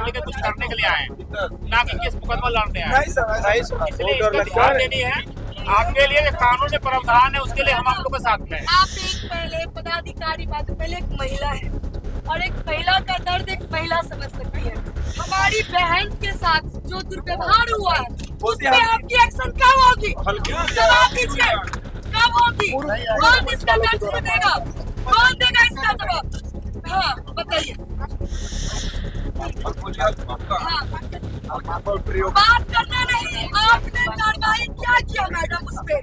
पढ़ के कुछ करने के लिए आए हैं, ना कि केस मुकदमा लड़ने आए नहीं सर, इसलिए इसका ध्यान देनी है। आपके लिए जो कानून में प्रावधान है उसके लिए हम लोग के साथ में हैं। आप एक पहले पदाधिकारी बात पहले एक महिला है और एक महिला का दर्द एक महिला समझ सकती है। हमारी बहन के साथ जो दुर्व्यवहार हुआ है उस पे आपकी एक्शन कब होगी? जवाब दीजिए, कब होगी? कौन इसका दर्द सुनेगा? कौन देगा इसका जवाब? हाँ बताइए। हाँ बात करना नहीं, आपने कार्रवाई क्या किया मैडम उस पे?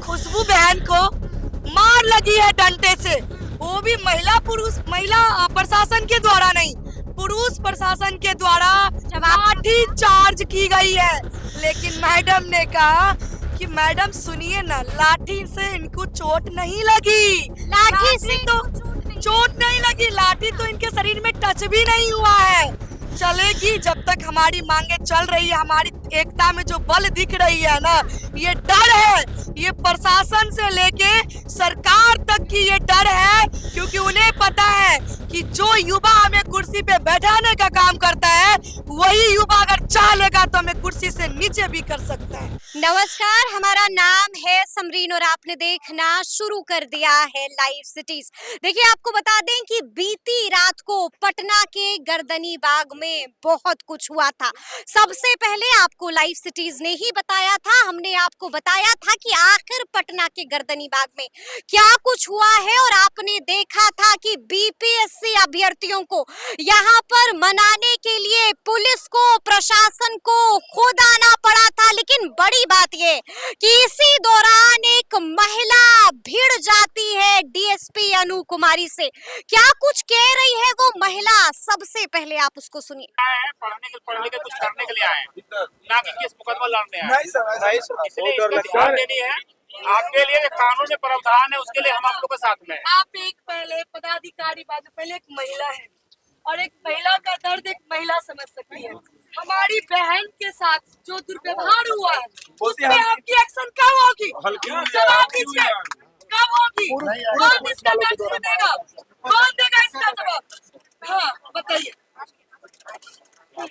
खुशबू बहन को मार लगी है डंडे से, वो भी महिला प्रशासन के द्वारा नहीं, पुरुष प्रशासन के द्वारा लाठी चार्ज की गई है। लेकिन मैडम ने कहा कि मैडम सुनिए ना, लाठी से इनको चोट नहीं लगी, लाठी से तो चोट नहीं लगी, लाठी तो इनके शरीर में टच भी नहीं हुआ है। चलेगी जब तक हमारी मांगे चल रही है, हमारी एकता में जो बल दिख रही है ना, ये डर है, ये प्रशासन से लेके सरकार तक की ये डर है, क्योंकि उन्हें पता है कि जो युवा हमें कुर्सी पे बैठाने का काम करता है वही युवा अगर चाह लेगा तो हमें कुर्सी से नीचे भी कर सकता है। नमस्कार, हमारा नाम है समरीन और आपने देखना शुरू कर दिया है लाइव सिटीज। देखिए, आपको बता दें कि बीती रात को पटना के गर्दनी बाग में बहुत कुछ हुआ था। सबसे पहले आपको लाइव सिटीज ने ही बताया था, हमने आपको बताया था कि आखिर पटना के गर्दनी बाग में क्या कुछ हुआ है, और आपने देखा था कि बीपीएससी अभ्यर्थियों को यहाँ पर मनाने के लिए पुलिस को, प्रशासन को खुद आना पड़ा था। लेकिन बड़ी बात ये कि इसी दौरान एक महिला भिड़ जाती है डीएसपी अनु कुमारी से। क्या कुछ कह रही है वो महिला, सबसे पहले आप उसको सुनिए। पढ़ने के कुछ करने के लिए आए हैं, ना कि केस मुकदमा लड़ने आए हैं। नहीं सर, इसलिए इसका ध्यान देनी है। आपके लिए जो कानून में प्रावधान है उसके लिए हम लोग के साथ में हैं। आप एक पहले पदाधिकारी बात पहले एक महिला है और एक महिला का दर्द एक महिला समझ सकती है। हमारी बहन के साथ जो दुर्व्यवहार हुआ है उस पे आपकी एक्शन कब होगी? जवाब दीजिए, कब होगी? कौन इसका दर्द सुनेगा? कौन देगा इसका जवाब? हाँ बताइए। हाँ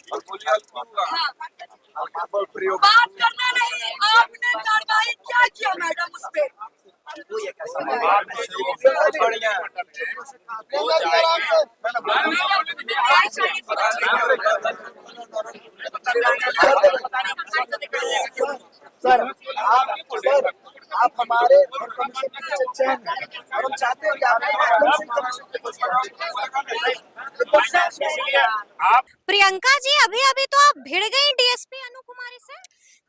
बात करना नहीं, आपने कार्रवाई क्या किया मैडम उस पे? सर आप हमारे कमीशन के सच्चे हैं और हम चाहते हैं कि आप प्रियंका जी, अभी अभी तो आप भिड़ गई डीएसपी अनु कुमारी से।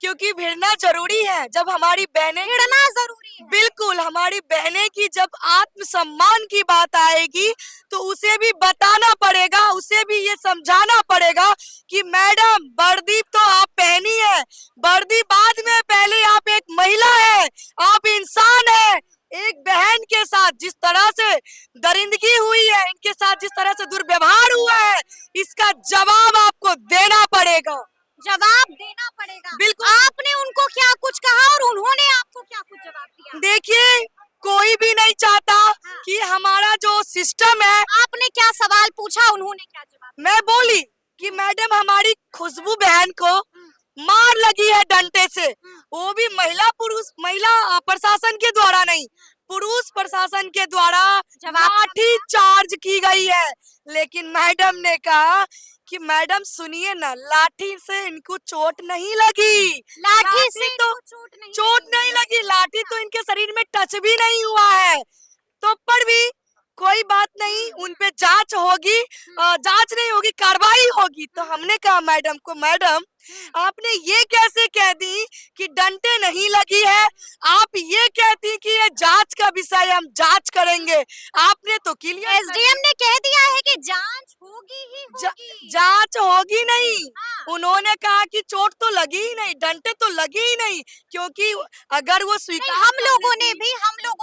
क्योंकि भिड़ना जरूरी है, जब हमारी बहनें भिड़ना जरूरी है। बिल्कुल, हमारी बहनें की जब आत्मसम्मान की बात आएगी तो उसे भी बताना पड़ेगा, उसे भी ये समझाना पड़ेगा कि मैडम वर्दी तो आप पहनी है, वर्दी बाद में, पहले आप एक महिला है, आप इंसान है। एक बहन के साथ जिस तरह से दरिंदगी हुई है, इनके साथ जिस तरह से दुर्व्यवहार हुआ है, इसका जवाब आपको देना पड़ेगा। जवाब देना पड़ेगा। बिल्कुल। आपने उनको क्या कुछ कहा और उन्होंने आपको क्या कुछ जवाब दिया? देखिए, कोई भी नहीं चाहता कि हमारा जो सिस्टम है। आपने क्या सवाल पूछा, उन्होंने क्या जवाब? मैं बोली कि मैडम हमारी खुशबू बहन को मार लगी है डंडे से, वो भी महिला प्रशासन के द्वारा नहीं, पुरुष प्रशासन के द्वारा लाठी चार्ज की गई है। लेकिन मैडम ने कहा कि मैडम सुनिए ना, लाठी से इनको चोट नहीं लगी, लाठी से तो चोट नहीं लगी, लाठी तो इनके शरीर में टच भी नहीं हुआ है। तो पर भी कोई बात नहीं, उन पे जांच होगी, जांच नहीं होगी, कार्रवाई होगी। तो हमने कहा मैडम को, मैडम आपने ये कैसे कह दी कि डंडे नहीं लगी है, आप ये कहती कि ये जांच का विषय, हम जांच करेंगे। आपने तो क्लियर, एसडीएम ने कह दिया है कि जांच होगी ही होगी। जांच होगी नहीं। उन्होंने कहा कि चोट तो लगी ही नहीं, डंडे तो लगी ही नहीं, क्योंकि अगर वो स्वीकार, हम लोगों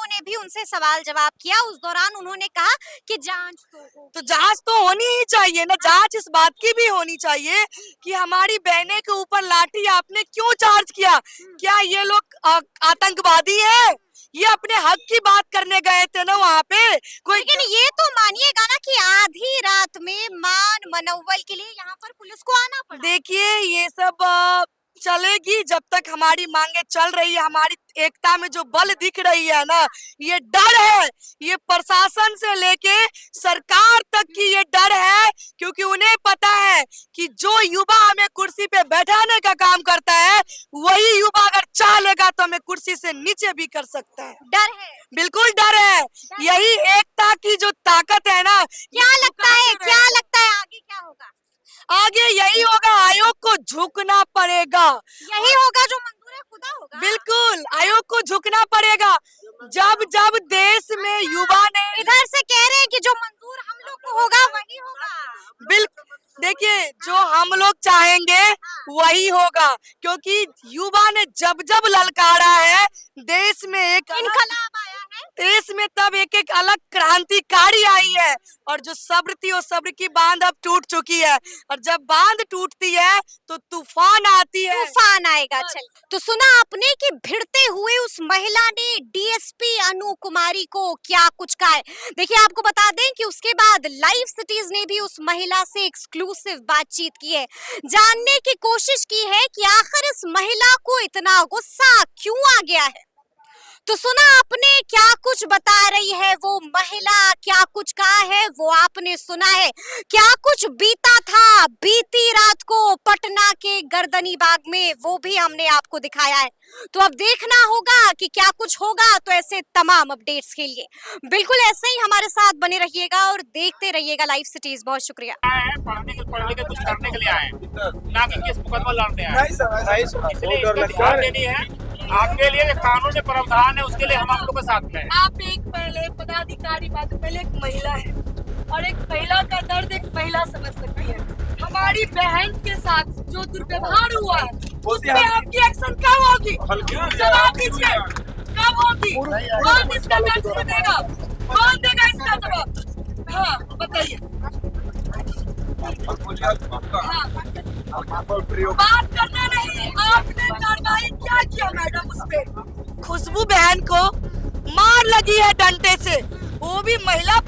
ने भी उनसे सवाल जवाब किया, उस दौरान उन्होंने कहा कि जांच तो जांच तो होनी ही चाहिए ना। जांच इस बात की भी होनी चाहिए कि हमारी बहनें के ऊपर लाठी आपने क्यों चार्ज किया, क्या ये लोग आतंकवादी है? ये अपने हक की बात करने गए थे ना वहाँ पे कोई। लेकिन ये तो मानिएगा ना कि आधी रात में मान मनोबल के लिए यहाँ पर पुलिस को आना पड़ा। देखिए ये सब चलेगी जब तक हमारी मांगे चल रही है, हमारी एकता में जो बल दिख रही है ना, ये डर है, ये प्रशासन से लेके सरकार तक की ये डर है, क्योंकि उन्हें पता है कि जो युवा हमें कुर्सी पे बैठाने का काम करता है, वही युवा अगर चाह लेगा तो हमें कुर्सी से नीचे भी कर सकता है। डर है, बिल्कुल डर है, यही एकता की जो ताकत है ना। क्या लगता है आगे क्या होगा? आगे यही होगा, आयोग को झुकना पड़ेगा। यही होगा जो मंजूर है खुदा होगा। बिल्कुल, आयोग को झुकना पड़ेगा। जब जब देश में युवा ने इधर से कह रहे हैं कि जो मंजूर हम लोग को होगा वही होगा। बिल्कुल, देखिए जो हम लोग चाहेंगे वही होगा, क्योंकि युवा ने जब जब ललकारा है देश में एक इनकलाब आया है, देश में तब एक एक अलग क्रांतिकारी आई है, और जो सब्र थी वो सब्र की बांध अब टूट चुकी है, और जब बांध टूटती है तो तूफान आती है। तूफान आएगा। चल तो सुना आपने कि भिड़ते हुए उस महिला ने डीएसपी अनु कुमारी को क्या कुछ कहा है। देखिए आपको बता दें कि उसके बाद लाइव सिटीज ने भी उस महिला से एक्सक्लूसिव बातचीत की है, जानने की कोशिश की है कि आखिर इस महिला को इतना गुस्सा क्यों आ गया है। तो सुना आपने क्या कुछ बता रही है वो महिला, क्या कुछ कहा है वो आपने सुना है, क्या कुछ बीता था बीती रात को पटना के गर्दनी बाग में, वो भी हमने आपको दिखाया है। तो अब देखना होगा कि क्या कुछ होगा। तो ऐसे तमाम अपडेट्स के लिए बिल्कुल ऐसे ही हमारे साथ बने रहिएगा और देखते रहिएगा लाइव सिटीज। बहुत शुक्रिया। पढ़ने के कुछ करने के लिए आए हैं, ना कि केस मुकदमा लड़ने आए हैं। नहीं सर, इसलिए इसका ध्यान देनी है। आपके लिए जो कानून में प्रावधान है उसके लिए हम आप लोग के साथ में हैं। आप एक पहले पदाधिकारी बात, पहले एक महिला है और एक महिला का दर्द एक महिला समझ सकती है। हमारी बहन के साथ जो दुर्व्यवहार हुआ है उसमें आपकी एक्शन कब होगी? जवाब दीजिए, कब होगी? कौन इसका दर्द सुनेगा? कौन देगा इसका जवाब? हाँ बताइए। हाँ, बात करना नहीं, आपने कार्रवाई क्या किया मैडम उस पे? खुशबू बहन को मार लगी है डंडे से, वो भी महिला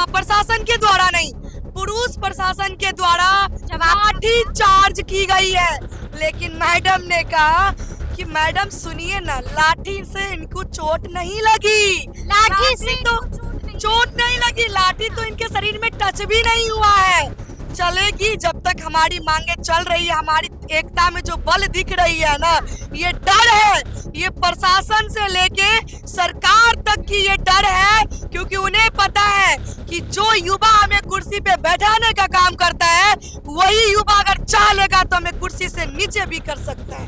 प्रशासन के द्वारा नहीं, पुरुष प्रशासन के द्वारा लाठी चार्ज की गई है। लेकिन मैडम ने कहा कि मैडम सुनिए ना, लाठी से इनको चोट नहीं लगी, लाठी से तो चोट नहीं लगी, लाठी तो इनके शरीर में टच भी नहीं हुआ है। चलेगी जब तक हमारी मांगे चल रही है, हमारी एकता में जो बल दिख रही है ना, ये डर है, ये प्रशासन से लेके सरकार तक की ये डर है, क्योंकि उन्हें पता है कि जो युवा हमें कुर्सी पे बैठाने का काम करता है, वही युवा अगर चाह लेगा तो हमें कुर्सी से नीचे भी कर सकता है।